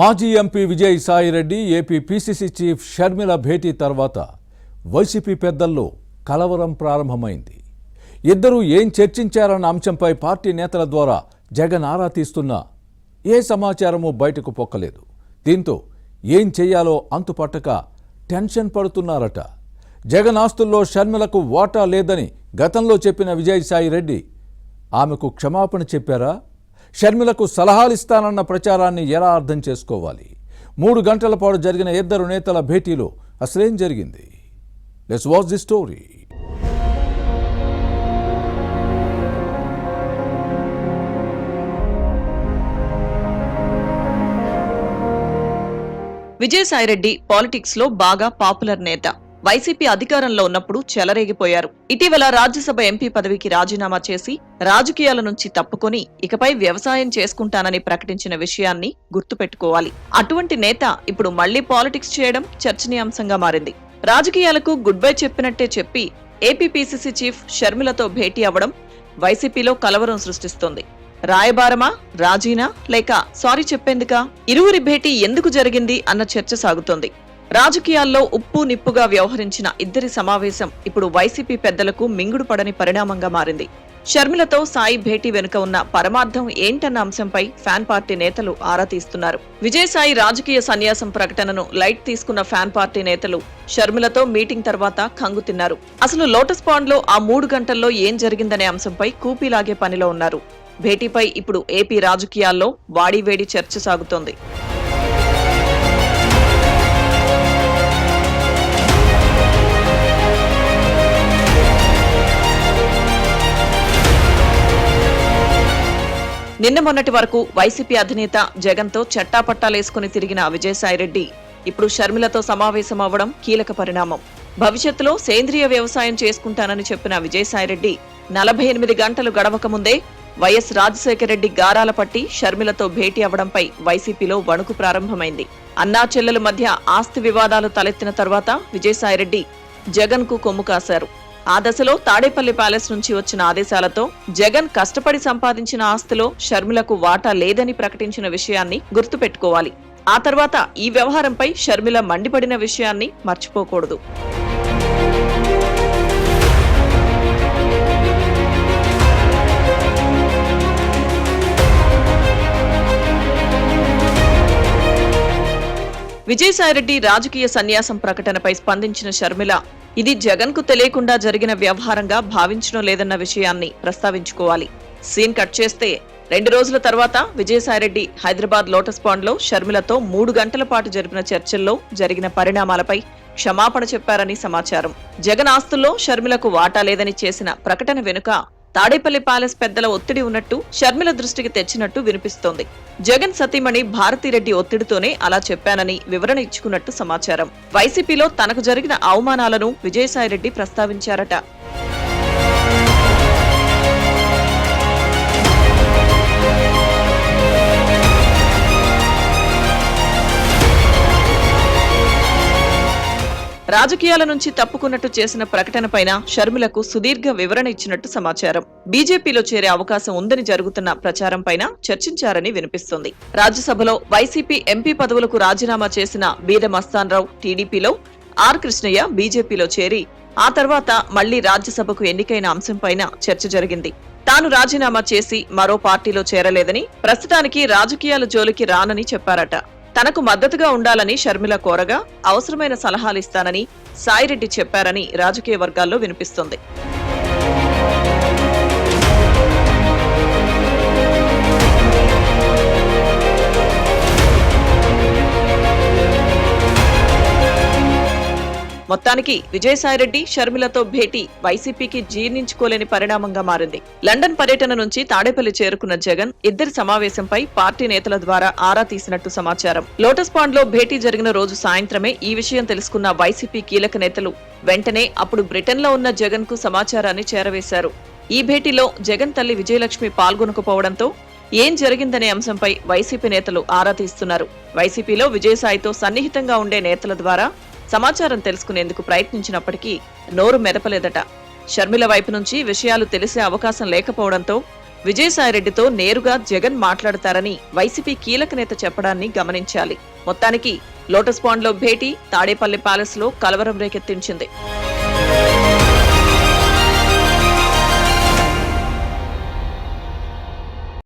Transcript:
మాజీ MP Vijayasai Reddy AP PCC chief Sharmila భేటీ తర్వాత YCP పెద్దల్లో కలవరం ప్రారంభమైంది. ఇద్దరూ ఏం చర్చించారన్న అంశంపై పార్టీ నేతల ద్వారా జగన్ ఆరా తీస్తున్నా ఏ సమాచారమూ బయటకు పొక్కలేదు. దీంతో ఏం చేయాలో అంతుపట్టక టెన్షన్ పడుతున్నారట. జగన్ ఆస్తుల్లో షర్మిలకు వాటా లేదని గతంలో చెప్పిన విజయసాయిరెడ్డి ఆమెకు క్షమాపణ చెప్పారా? షర్మిలకు సలహాలిస్తానన్న ప్రచారాన్ని ఎలా అర్థం చేసుకోవాలి? 3 గంటల పాటు జరిగిన ఇద్దరు నేతల భేటీలో అసలేం జరిగింది? Let's watch the story. Vijayasai Reddy politics లో బాగా పాపులర్ నేత. వైసీపీ అధికారంలో ఉన్నప్పుడు చెలరేగిపోయారు. ఇటీవల రాజ్యసభ ఎంపీ పదవికి రాజీనామా చేసి రాజకీయాల నుంచి తప్పుకొని ఇకపై వ్యవసాయం చేసుకుంటానని ప్రకటించిన విషయాన్ని గుర్తుపెట్టుకోవాలి. అటువంటి నేత ఇప్పుడు మళ్లీ పాలిటిక్స్ చేయడం చర్చనీయాంశంగా మారింది. రాజకీయాలకు గుడ్ బై చెప్పినట్టే చెప్పి ఏపీ పీసీసీ చీఫ్ షర్మిలతో భేటీ అవ్వడం వైసీపీలో కలవరం సృష్టిస్తోంది. రాయబారమా, రాజీనా, లేక సారీ చెప్పేందుకా? ఇరువురి భేటీ ఎందుకు జరిగింది అన్న చర్చ సాగుతోంది. రాజకీయాల్లో ఉప్పు నిప్పుగా వ్యవహరించిన ఇద్దరి సమావేశం ఇప్పుడు వైసీపీ పెద్దలకు మింగుడు పడని పరిణామంగా మారింది. షర్మిలతో సాయి భేటీ వెనుక ఉన్న పరమార్థం ఏంటన్న అంశంపై ఫ్యాన్ పార్టీ నేతలు ఆరా తీస్తున్నారు. విజయసాయి రాజకీయ సన్యాసం ప్రకటనను లైట్ తీసుకున్న ఫ్యాన్ పార్టీ నేతలు షర్మిలతో మీటింగ్ తర్వాత కంగు తిన్నారు. అసలు లోటస్ పాండ్ లో ఆ 3 గంటల్లో ఏం జరిగిందనే అంశంపై కూపీలాగే పనిలో ఉన్నారు. భేటీపై ఇప్పుడు ఏపీ రాజకీయాల్లో వాడివేడి చర్చ సాగుతోంది. నిన్న మొన్నటి వరకు వైసీపీ అధినేత జగన్ తో చట్టాపట్టాలేసుకుని తిరిగిన విజయసాయిరెడ్డి ఇప్పుడు షర్మిలతో సమావేశం అవ్వడం కీలక పరిణామం. భవిష్యత్తులో సేంద్రియ వ్యవసాయం చేసుకుంటానని చెప్పిన విజయసాయిరెడ్డి 48 గంటలు గడవక ముందే వైఎస్ రాజశేఖర రెడ్డి గారాల పట్టి షర్మిలతో భేటీ అవ్వడంపై వైసీపీలో వణుకు ప్రారంభమైంది. అన్నా చెల్లెల మధ్య ఆస్తి వివాదాలు తలెత్తిన తర్వాత విజయసాయిరెడ్డి జగన్ కు కొమ్ము కాశారు. ఆ దశలో తాడేపల్లి ప్యాలెస్ నుంచి వచ్చిన ఆదేశాలతో జగన్ కష్టపడి సంపాదించిన ఆస్తిలో షర్మిలకు వాటా లేదని ప్రకటించిన విషయాన్ని గుర్తుపెట్టుకోవాలి. ఆ తర్వాత ఈ వ్యవహారంపై షర్మిల మండిపడిన విషయాన్ని మర్చిపోకూడదు. విజయసాయిరెడ్డి రాజకీయ సన్యాసం ప్రకటనపై స్పందించిన షర్మిల ఇది జగన్ కు తెలియకుండా జరిగిన వ్యవహారంగా భావించడం లేదన్న విషయాన్ని ప్రస్తావించుకోవాలి. సీన్ కట్ చేస్తే 2 రోజుల తర్వాత విజయసాయిరెడ్డి హైదరాబాద్ లోటస్ పాండ్ లో షర్మిలతో 3 గంటల పాటు జరిపిన చర్చల్లో జరిగిన పరిణామాలపై క్షమాపణ చెప్పారని సమాచారం. జగన్ ఆస్తుల్లో షర్మిలకు వాటా లేదని చేసిన ప్రకటన వెనుక తాడేపల్లి ప్యాలెస్ పెద్దల ఒత్తిడి ఉన్నట్టు షర్మిల దృష్టికి తెచ్చినట్టు వినిపిస్తోంది. జగన్ సతీమణి భారతిరెడ్డి ఒత్తిడితోనే అలా చెప్పానని వివరణ ఇచ్చుకున్నట్టు సమాచారం. వైసీపీలో తనకు జరిగిన అవమానాలను విజయసాయిరెడ్డి ప్రస్తావించారట. రాజకీయాల నుంచి తప్పుకున్నట్టు చేసిన ప్రకటనపైన షర్మిలకు సుదీర్ఘ వివరణ ఇచ్చినట్టు సమాచారం. బీజేపీలో చేరే అవకాశం ఉందని జరుగుతున్న ప్రచారంపైన చర్చించారని వినిపిస్తోంది. రాజ్యసభలో వైసీపీ ఎంపీ పదవులకు రాజీనామా చేసిన బీద మస్తాన్రావు టీడీపీలో, ఆర్ కృష్ణయ్య బీజేపీలో చేరి ఆ తర్వాత మళ్లీ రాజ్యసభకు ఎన్నికైన అంశంపైన చర్చ జరిగింది. తాను రాజీనామా చేసి మరో పార్టీలో చేరలేదని, ప్రస్తుతానికి రాజకీయాల జోలికి రానని చెప్పారట. తనకు మద్దతుగా ఉండాలని షర్మిల కోరగా అవసరమైన సలహాలిస్తానని సాయిరెడ్డి చెప్పారని రాజకీయ వర్గాల్లో వినిపిస్తోంది. మొత్తానికి విజయసాయిరెడ్డి షర్మిలతో భేటీ వైసీపీకి జీర్ణించుకోలేని పరిణామంగా మారింది. లండన్ పర్యటన నుంచి తాడేపల్లి చేరుకున్న జగన్ ఇద్దరి సమావేశంపై పార్టీ నేతల ద్వారా ఆరా తీసినట్టు సమాచారం. లోటస్ పాండ్ లో భేటీ జరిగిన రోజు సాయంత్రమే ఈ విషయం తెలుసుకున్న వైసీపీ కీలక నేతలు వెంటనే అప్పుడు బ్రిటన్ లో ఉన్న జగన్ కు సమాచారాన్ని చేరవేశారు. ఈ భేటీలో జగన్ తల్లి విజయలక్ష్మి పాల్గొనకపోవడంతో ఏం జరిగిందనే అంశంపై వైసీపీ నేతలు ఆరా తీస్తున్నారు. వైసీపీలో విజయసాయితో సన్నిహితంగా ఉండే నేతల ద్వారా సమాచారం తెలుసుకునేందుకు ప్రయత్నించినప్పటికీ నోరు మెదపలేదట. షర్మిల వైపు నుంచి విషయాలు తెలిసే అవకాశం లేకపోవడంతో విజయసాయిరెడ్డితో నేరుగా జగన్ మాట్లాడతారని వైసీపీ కీలక నేత చెప్పడాన్ని గమనించాలి. మొత్తానికి లోటస్ పాండ్ లో భేటీ తాడేపల్లి ప్యాలెస్ లో కలవరం రేకెత్తించింది.